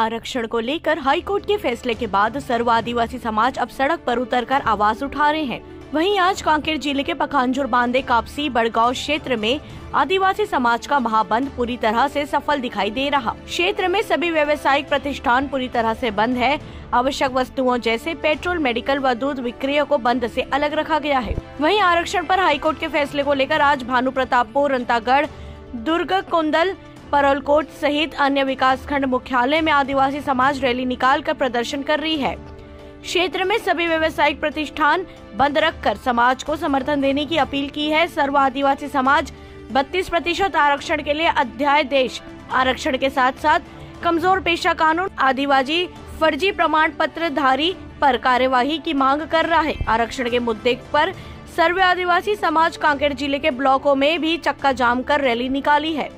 आरक्षण को लेकर हाईकोर्ट के फैसले के बाद सर्व आदिवासी समाज अब सड़क पर उतरकर आवाज उठा रहे हैं। वहीं आज कांकेर जिले के पखांजूर बांदे कापसी बड़गांव क्षेत्र में आदिवासी समाज का महाबंद पूरी तरह से सफल दिखाई दे रहा। क्षेत्र में सभी व्यावसायिक प्रतिष्ठान पूरी तरह से बंद है। आवश्यक वस्तुओं जैसे पेट्रोल, मेडिकल व दूध विक्रय को बंद से अलग रखा गया है। वहीं आरक्षण पर हाईकोर्ट के फैसले को लेकर आज भानु प्रतापपुर, रंतागढ़, दुर्ग, कुंदल, परलकोट सहित अन्य विकास खंड मुख्यालय में आदिवासी समाज रैली निकालकर प्रदर्शन कर रही है। क्षेत्र में सभी व्यावसायिक प्रतिष्ठान बंद रखकर समाज को समर्थन देने की अपील की है। सर्व आदिवासी समाज 32% आरक्षण के लिए अध्यादेश, आरक्षण के साथ साथ कमजोर पेशा कानून, आदिवासी फर्जी प्रमाण पत्र धारी पर कार्यवाही की मांग कर रहा है। आरक्षण के मुद्दे पर सर्व आदिवासी समाज कांकेर जिले के ब्लॉकों में भी चक्का जाम कर रैली निकाली है।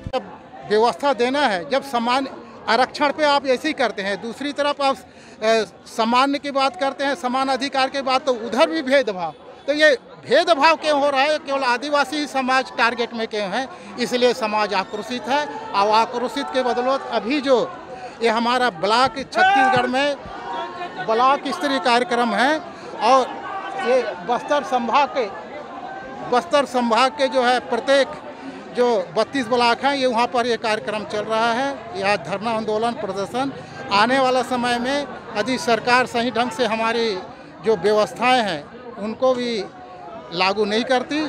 व्यवस्था देना है, जब समान आरक्षण पे आप ऐसे ही करते हैं, दूसरी तरफ आप सामान्य की बात करते हैं, समान अधिकार की बात, तो उधर भी भेदभाव। तो ये भेदभाव क्यों हो रहा है? केवल आदिवासी समाज टारगेट में क्यों है? इसलिए समाज आक्रोशित है। और आक्रोशित के बदौलत अभी जो ये हमारा ब्लॉक छत्तीसगढ़ में ब्लॉक स्तरीय कार्यक्रम है और ये बस्तर संभाग के जो है प्रत्येक जो 32 ब्लॉक हैं, ये वहाँ पर ये कार्यक्रम चल रहा है। यह धरना, आंदोलन, प्रदर्शन आने वाला समय में यदि सरकार सही ढंग से हमारी जो व्यवस्थाएं हैं उनको भी लागू नहीं करती,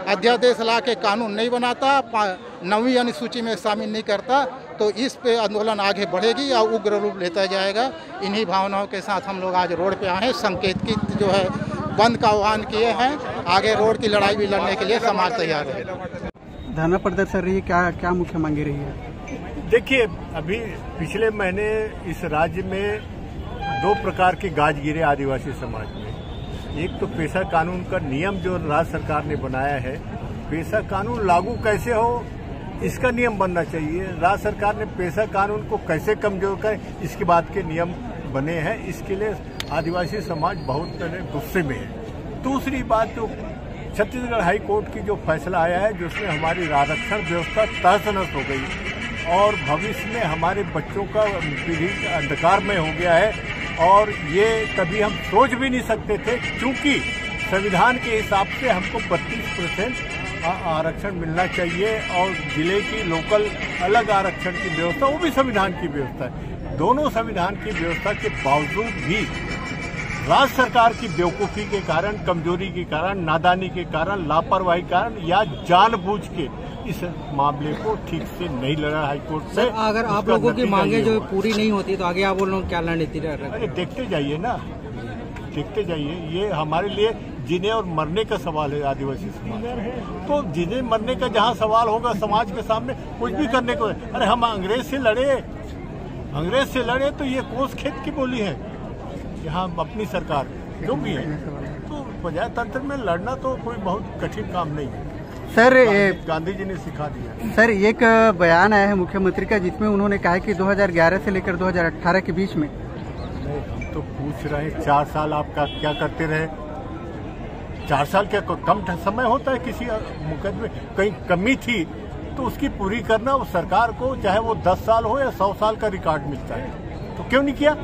अध्यादेश ला के कानून नहीं बनाता, 9वीं अनुसूची में शामिल नहीं करता, तो इस पे आंदोलन आगे बढ़ेगी और उग्र रूप लेता जाएगा। इन्हीं भावनाओं के साथ हम लोग आज रोड पे आए हैं। संकेत की जो है बंद का आह्वान किए हैं। आगे रोड की लड़ाई भी लड़ने के लिए समाज तैयार है। धरना प्रदर्शन रही, क्या मुख्य मांगे रही है? देखिए, अभी पिछले महीने इस राज्य में 2 प्रकार के गाज गिरे आदिवासी समाज में। एक तो पेशा कानून का नियम जो राज्य सरकार ने बनाया है, पेशा कानून लागू कैसे हो इसका नियम बनना चाहिए। राज्य सरकार ने पेशा कानून को कैसे कमजोर करे इसके बाद के नियम बने हैं। इसके लिए आदिवासी समाज बहुत गुस्से में है। दूसरी बात, जो छत्तीसगढ़ हाई कोर्ट की जो फैसला आया है, जिसमें हमारी आरक्षण व्यवस्था तहस-नहस हो गई और भविष्य में हमारे बच्चों का पीढ़ी अंधकार में हो गया है। और ये कभी हम सोच भी नहीं सकते थे, क्योंकि संविधान के हिसाब से हमको 32% आरक्षण मिलना चाहिए और जिले की लोकल अलग आरक्षण की व्यवस्था, वो भी संविधान की व्यवस्था है। दोनों संविधान की व्यवस्था के बावजूद भी राज्य सरकार की बेवकूफ़ी के कारण, कमजोरी के कारण, नादानी के कारण, लापरवाही के कारण या जानबूझ के इस मामले को ठीक से नहीं लड़ा हाईकोर्ट से। अगर आप लोगों की मांगे जो पूरी नहीं होती तो आगे आप लोग क्या रणनीति रख रहे हैं? अरे देखते जाइए ना, देखते जाइए। ये हमारे लिए जीने और मरने का सवाल है आदिवासी समाज। तो जीने मरने का जहाँ सवाल होगा समाज के सामने, कुछ भी करने को। अरे हम अंग्रेज से लड़े तो ये कोस खेत की बोली है यहाँ अपनी सरकार जो भी है। तो प्रजातंत्र में लड़ना तो कोई बहुत कठिन काम नहीं है सर। गांधी जी ने सिखा दिया। सर, एक बयान आया है मुख्यमंत्री का, जिसमें उन्होंने कहा कि 2011 से लेकर 2018 के बीच में। हम तो पूछ रहे हैं 4 साल आप क्या करते रहे? 4 साल क्या कम समय होता है? किसी मुकदमे कहीं कमी थी तो उसकी पूरी करना वो सरकार को, चाहे वो 10 साल हो या 100 साल का रिकॉर्ड मिलता है, तो क्यों नहीं किया?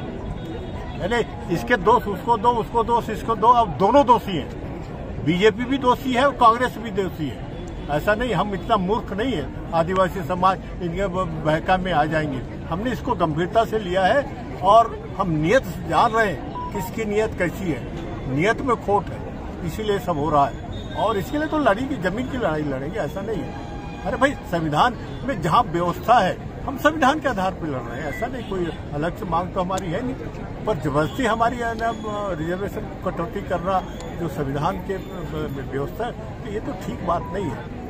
अरे इसके दोष उसको दो, उसको दोष इसको दो। अब दोनों दोषी हैं, बीजेपी भी दोषी है और कांग्रेस भी दोषी है। ऐसा नहीं, हम इतना मूर्ख नहीं है आदिवासी समाज इनके बहका में आ जाएंगे। हमने इसको गंभीरता से लिया है और हम नियत जान रहे हैं किसकी नियत कैसी है। नियत में खोट है, इसीलिए सब हो रहा है। और इसके लिए तो लड़ेगी, जमीन की लड़ाई लड़ेंगे, ऐसा नहीं है। अरे भाई, संविधान में जहाँ व्यवस्था है हम संविधान के आधार पर लड़ रहे हैं, ऐसा नहीं। कोई अलग से मांग तो हमारी है नहीं, पर जबरदस्ती हमारी रिजर्वेशन कटौती करना जो संविधान के व्यवस्था है, तो ये तो ठीक बात नहीं है।